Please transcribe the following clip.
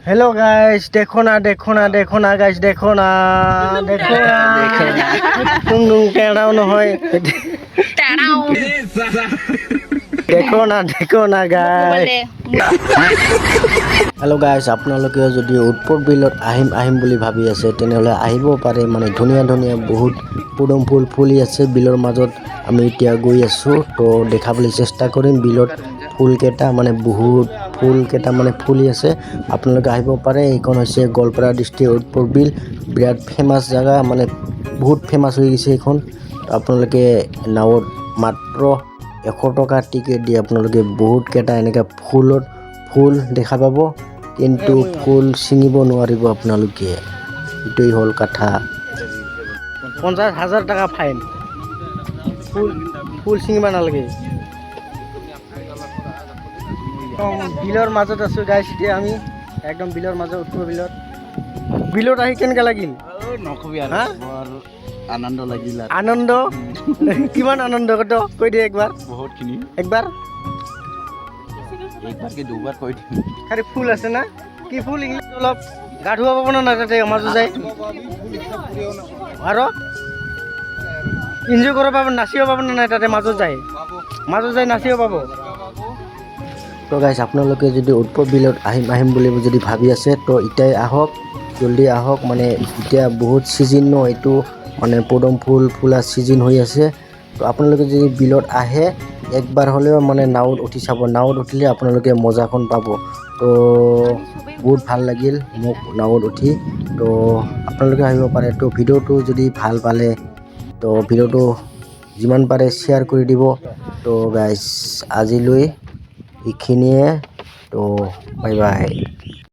hello guys देखो ना guys देखो ना तुम टेढ़ाओ न হয় देखो ना गाइस हेलो गाइस আপোনালোকে যদি উৎপৰ বিলত আহিম বুলি ভাবি আছে তেনেহলে আহিব পাৰে মানে ধুনিয়া বহুত পুদম ফুল ফুলি আছে বিলৰ মাজত আমি এতিয়া গৈ আছো তো দেখাবলৈ চেষ্টা কৰিম বিলত ফুল কেটা মানে বহুত ফুল কেটা মানে ফুলি আছে আপোনালোকে আহিব পাৰে এইখন হৈছে গোৱালপাৰা ডিস্ট্ৰিক্ট উৎপৰ বিল বিৰাট ফেমাস জায়গা মানে বহুত ফেমাস হৈ গৈছে এইখন তো আপোনালোকে নাওত মাত্ৰ 100 টকা টিকেট দি আপোনালোকে বহুত কেটা এনেকা ফুল দেখা পাব কিন্তু ফুল ছিঙিব নোৱাৰিব আপোনালোকে এটোই হল কথা 50,000 টাকা ফাইন ফুল ছিঙিব নালাগে বিলৰ মাজত আছো গাইস এতিয়া আমি একদম বিলৰ মাজত উৎপৰ বিলত আহি কেনেকা লাগিল নকবি আৰু আনন্দ লাগিল আনন্দ কিমান আনন্দ কত কৈ দে একবাৰ বহুতখিনি একবাৰ কি দুবাৰ কৈ দিম খালি ফুল আছে না কি ফুল ইংলিশ অলপ গা ধুৱা পাব না তাতে মাজত যায় আৰু এনজয় কৰিব পাব নাচিব পাব না তাতে মাজত যায় নাচিব পাব তো গাইস আপোনালোকে যদি উৎপৰ বিলত আহিম বুলি যদি ভাবি আছে তো ইটাই আহক জলদি আহক মানে এতিয়া বহুত সিজন ন এটো মানে পদম ফুল ফুলা সিজন হৈ আছে তো আপোনালোকে যদি বিলত আহে একবাৰ হলেও মানে নাওত উঠি চাব নাওত উঠিলে আপোনালোকে মজাখন পাব তো বহুত ভাল লাগিল মোক নাওত উঠি তো আপোনালোকে আহিব পাৰে তো ভিডিওটো যদি ভাল পালে তো ভিডিওটো যিমান পাৰে শেয়াৰ কৰি দিব তো গাইস আজিলৈ এইখিনিয়ে তো বাই বাই